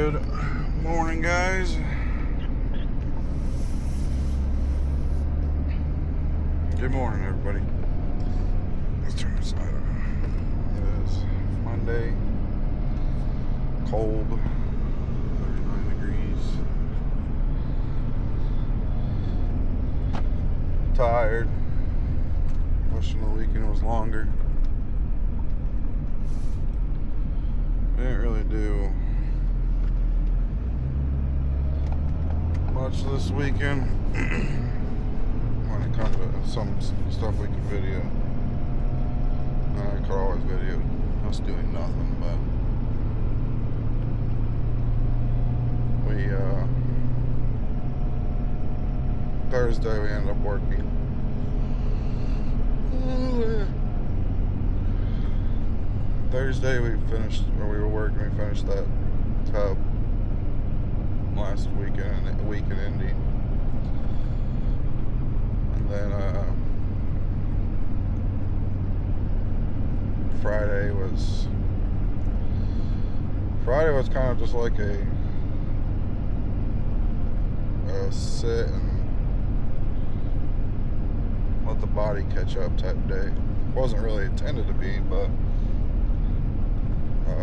Good morning, guys. Good morning, everybody. Let's turn this side on. It is Monday. Cold. 39 degrees. Tired. Wishing the weekend was longer. Didn't really do much this weekend when it comes to some stuff we can video. I could always video us doing nothing, but we Thursday we ended up working. Thursday we were working, we finished that tub last weekend in Indy. And then Friday was kind of just like a sit and let the body catch up type day. Wasn't really intended to be, but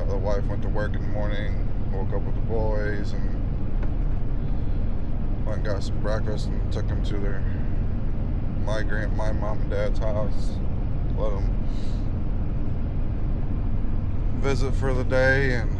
the wife went to work in the morning, woke up with the boys, and went and got some breakfast and took them to my mom and dad's house. Let them visit for the day, and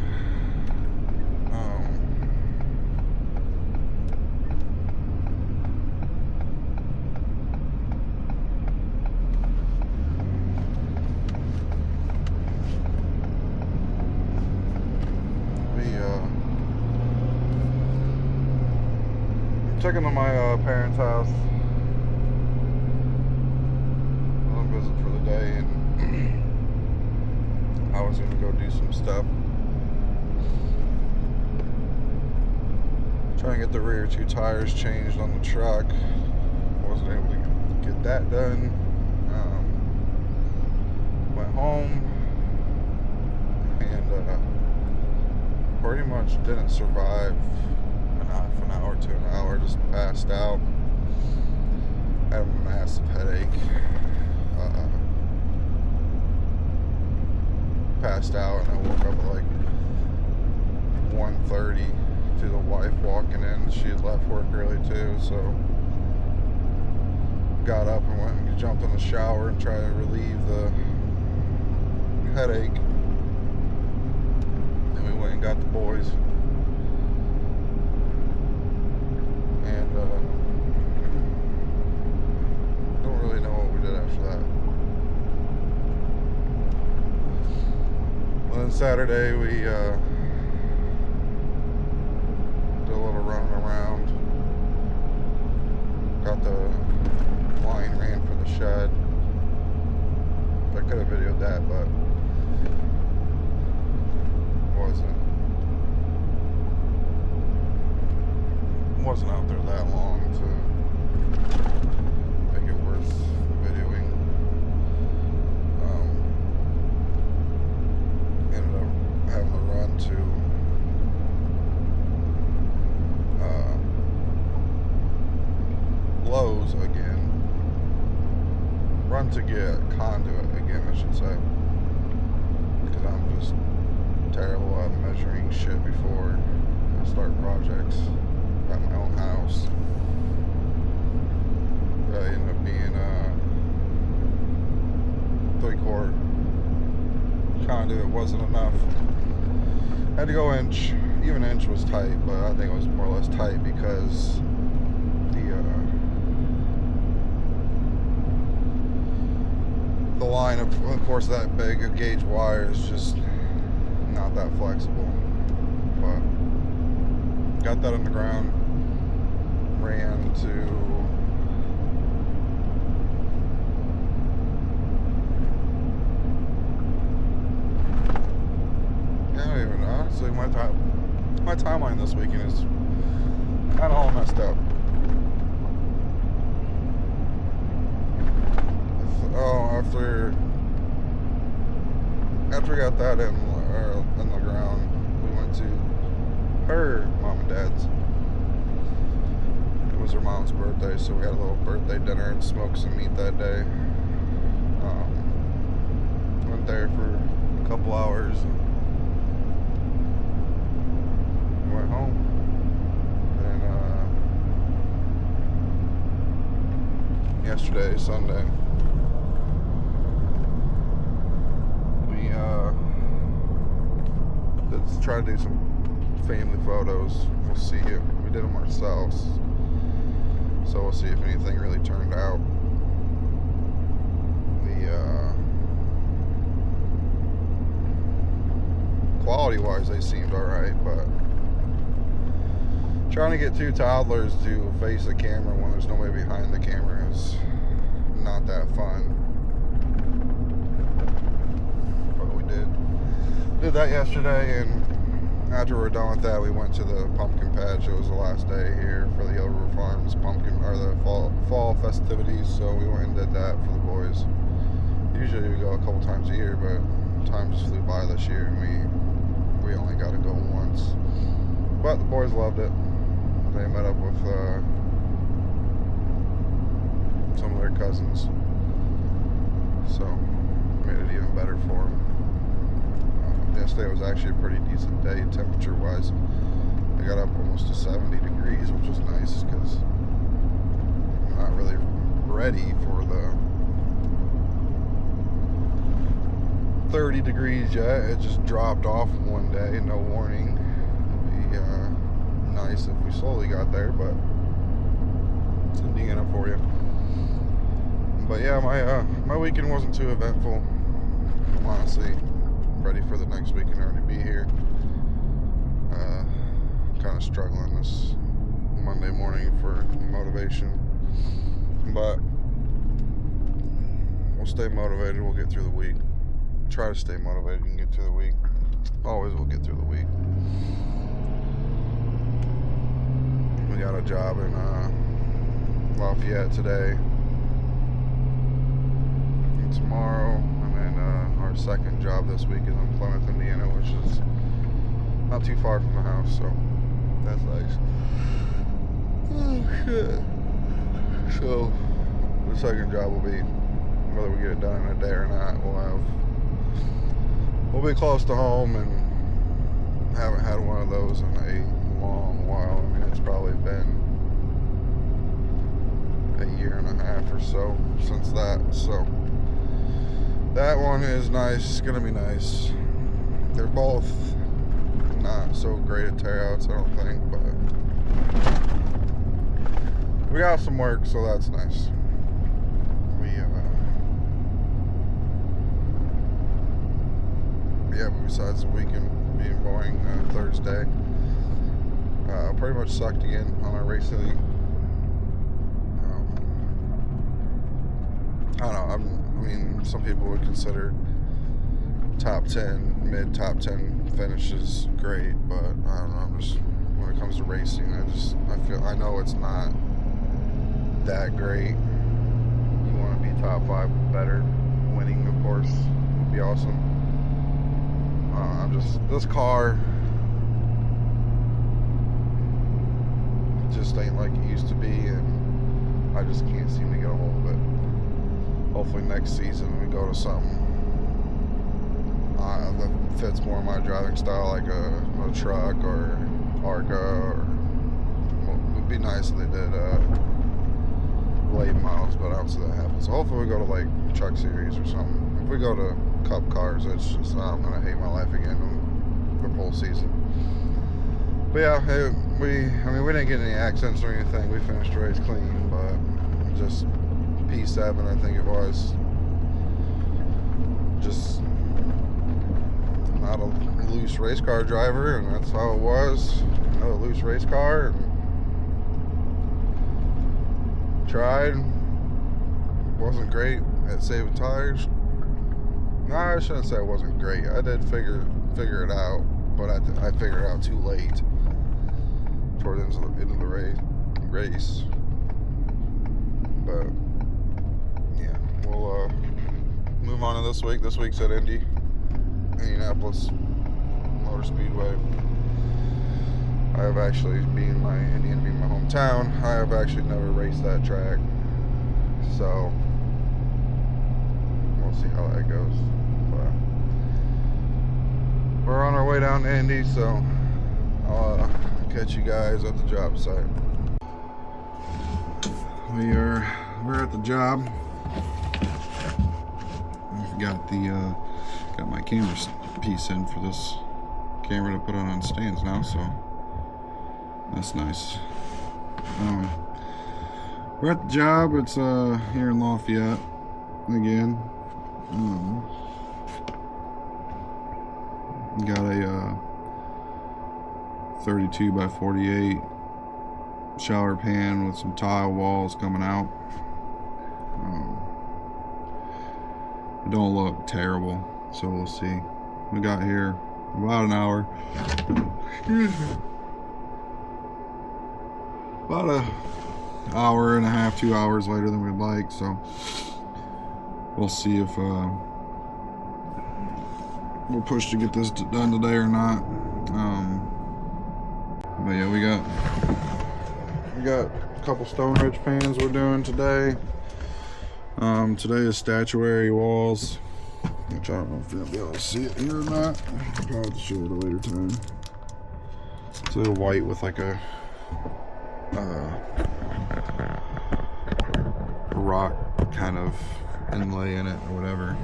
checking to my parents' house. I'll visit for the day, and I was gonna go do some stuff. Trying to get the rear two tires changed on the truck. Wasn't able to get that done. Went home and pretty much didn't survive half an hour to an hour, just passed out. Had a massive headache. Passed out, and I woke up at like 1:30 to the wife walking in. She had left work early too, so got up and went and jumped in the shower and tried to relieve the headache. Then we went and got the boys. And don't really know what we did after that. Well, then Saturday we did a little running around. Got the line ran for the shed. I could have videoed that, but wasn't out there that long to make it worth videoing. Ended up having to run to Lowe's again. Run to get conduit again, I should say, because I'm just terrible at measuring shit before I start projects at my own house. Ended up being 3/4 conduit wasn't enough. Had to go inch. Even inch was tight, but I think it was more or less tight because the line of course that big of gauge wire is just not that flexible. But got that on the ground. Ran to I don't even know. Honestly, my timeline this weekend is kind of all messed up. After we got that in the ground, we went to Her mom and dad's. It was her mom's birthday, so we had a little birthday dinner and smoked some meat that day. Went there for a couple hours and went home. And yesterday, Sunday, let's try to do some family photos. We'll see if we did them ourselves, so we'll see if anything really turned out. The quality wise they seemed alright, but trying to get two toddlers to face the camera when there's nobody behind the camera is not that fun. But we did that yesterday, and after we're done with that, we went to the pumpkin patch. It was the last day here for the Yellow River Farms the fall festivities, so we went and did that for the boys. Usually we go a couple times a year, but time just flew by this year, and we only got to go once. But the boys loved it. They met up with some of their cousins, so made it even better for them. Yesterday was actually a pretty decent day temperature wise. I got up almost to 70 degrees, which was nice because I'm not really ready for the 30 degrees yet. It just dropped off one day, no warning. It'd be nice if we slowly got there, but it's Indiana for you. But yeah, my weekend wasn't too eventful. I'm honestly ready for the next weekend already to be here. Kind of struggling this Monday morning for motivation, but we'll stay motivated. We'll get through the week. Try to stay motivated and get through the week. Always will get through the week. We got a job in Lafayette today and tomorrow, and then our second job this week is in Plymouth, Indiana, which is not too far from the house, so that's nice. Oh shit. So the second job will be, whether we get it done in a day or not, we'll be close to home, and haven't had one of those in a long while. I mean, it's probably been a year and a half or so since that, so that one is nice. It's gonna be nice. They're both not so great at tearouts, I don't think, but we got some work, so that's nice. But besides the weekend being boring, Thursday pretty much sucked again on our race league. I don't know. I mean, some people would consider top 10, mid top 10 finishes great, but I don't know. I'm just, when it comes to racing, I know it's not that great. You want to be top 5 better. Winning, of course, would be awesome. This car just ain't like it used to be, and I just can't seem to get a hold of it. Hopefully next season we go to something that fits more my driving style, like a truck or ARCA, or it would be nice if they did late models, but I don't see that happen. So hopefully we go to like Truck Series or something. If we go to Cup cars, it's just I'm gonna hate my life again the whole season. But yeah, we didn't get any accidents or anything. We finished the race clean, but just P7, I think it was. Just not a loose race car driver, and that's how it was. Another loose race car. And tried. Wasn't great at saving tires. No, I shouldn't say it wasn't great. I did figure it out, but I figured it out too late. Toward the end of the race. But yeah, we'll move on to this week. This week's at Indianapolis Motor Speedway. I have actually, being my Indiana being my hometown, I have actually never raced that track. So we'll see how that goes. But we're on our way down to Indy, so I'll catch you guys at the job site. We're at the job. I've got my camera piece in for this camera to put on stands now, so that's nice. We're at the job. It's here in Lafayette again. Got a 32 by 48 shower pan with some tile walls coming out. It don't look terrible, so we'll see. We got here about an hour. About an hour and a half, 2 hours later than we'd like, so we'll see if we'll push to get this done today or not. But yeah, we got a couple Stone Ridge pans we're doing today. Today is statuary walls, which I don't know if you'll be able to see it here or not. I'll probably have to show it at a later time. It's a little white with like a rock kind of inlay in it or whatever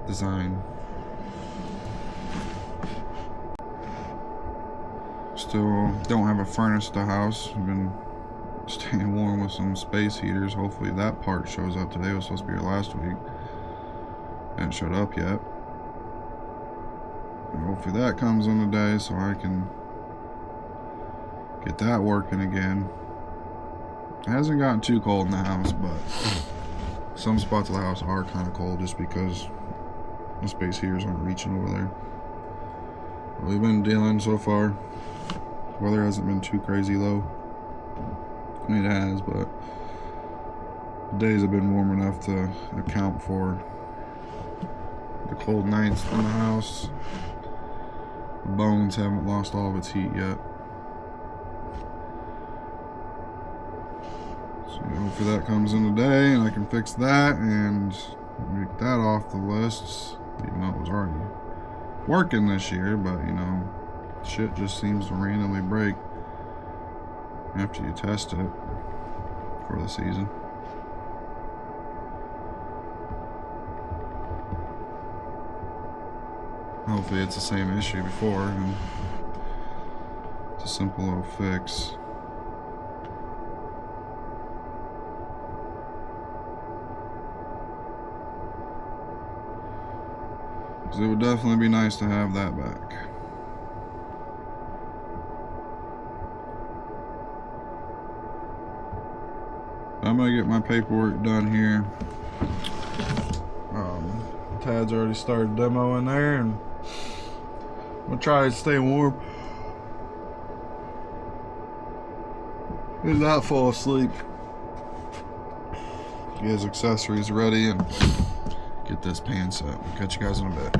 design. Still don't have a furnace at the house. I've been staying warm with some space heaters. Hopefully that part shows up today. It was supposed to be here last week. Hasn't showed up yet. And hopefully that comes in today so I can get that working again. It hasn't gotten too cold in the house, but some spots of the house are kind of cold just because the space heaters aren't reaching over there. But we've been dealing so far. Weather hasn't been too crazy low. I mean, it has, but the days have been warm enough to account for the cold nights in the house. The bones haven't lost all of its heat yet. So hopefully that comes in today and I can fix that and make that off the list, even though it was already working this year, but you know, shit just seems to randomly break after you test it for the season. Hopefully it's the same issue before and it's a simple little fix. Because it would definitely be nice to have that back. I'm gonna get my paperwork done here. Tad's already started demoing there, and I'm gonna try to stay warm and not fall asleep. Get his accessories ready and get this pan set. Catch you guys in a bit.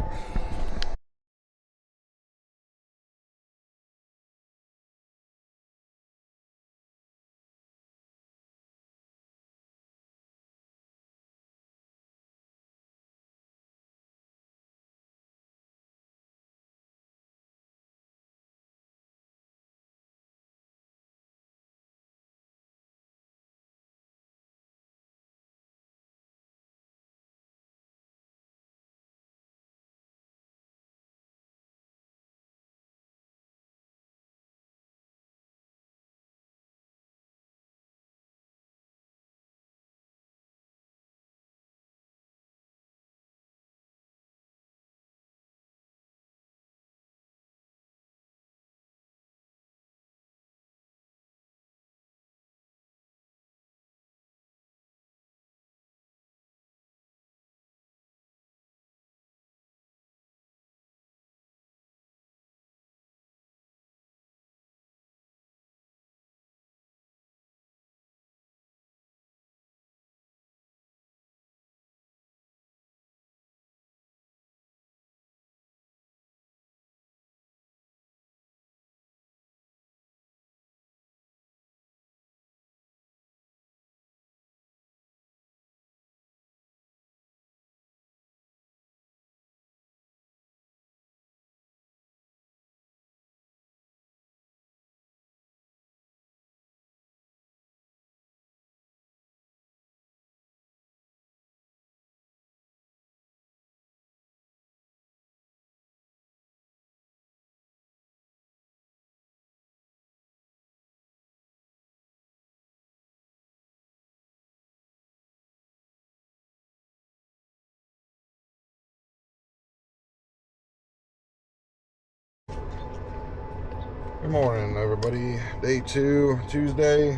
Good morning, everybody. Day 2, Tuesday,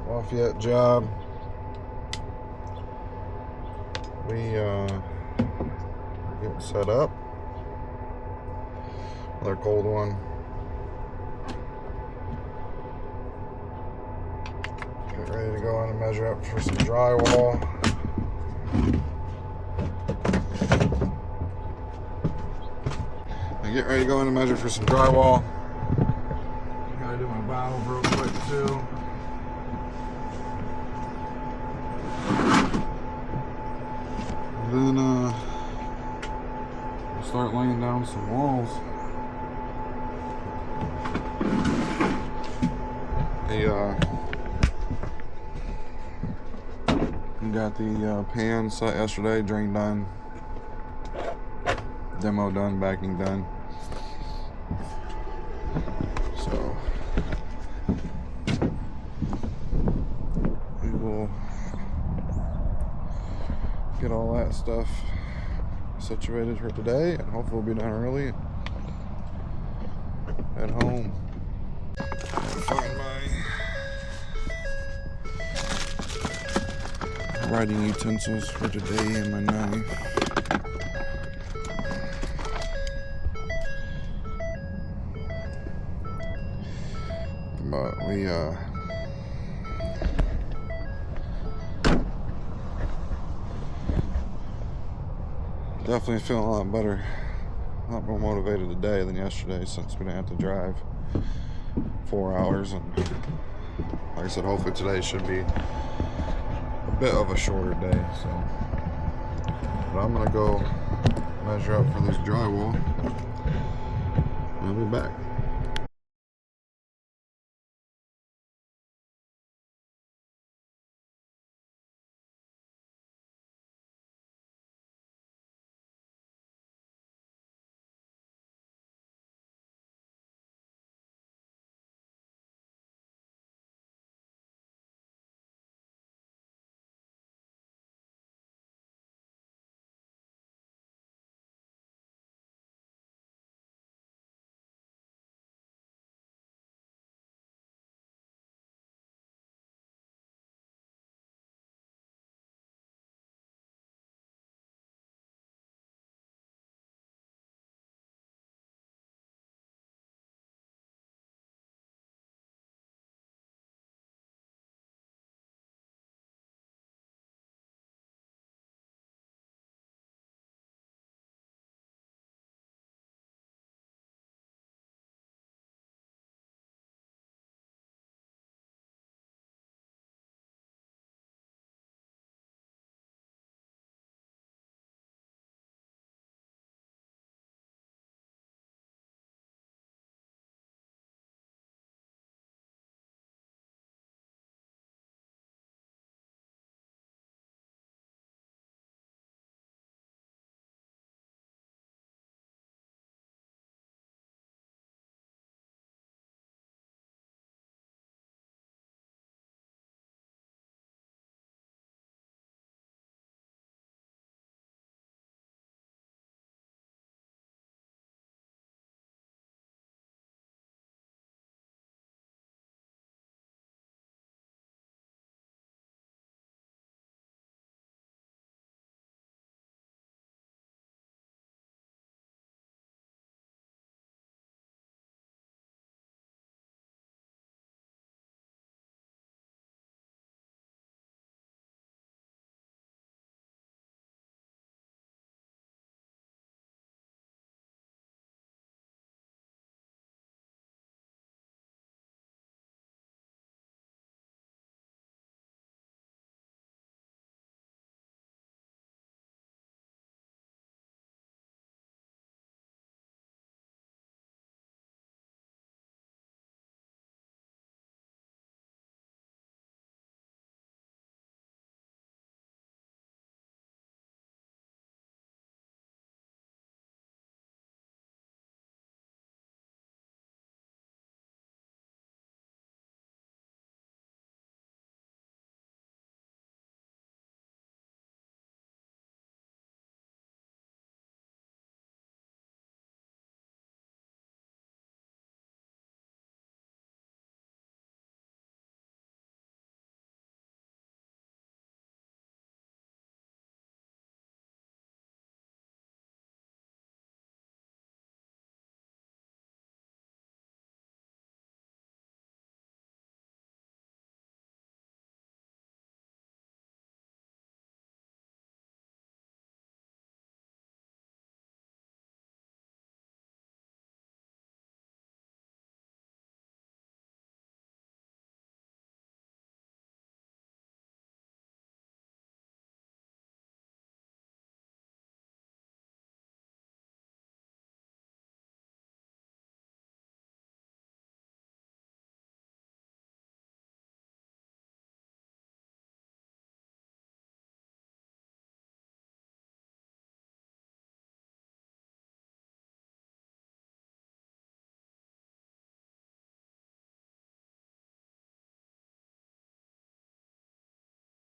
Lafayette job. We getting set up. Another cold one. Get ready to go in and measure up for some drywall. I get ready to go in and measure for some drywall. Gotta do my valve real quick too. And then start laying down some walls. We got the pan set yesterday, drain done, demo done, backing done. So we will get all that stuff situated for today, and hopefully we'll be done early at home. Find my writing utensils for today and my knife. But we definitely feeling a lot better, a lot more motivated today than yesterday, since we didn't have to drive 4 hours. And like I said, hopefully today should be a bit of a shorter day. So, but I'm gonna go measure up for this drywall and I'll be back.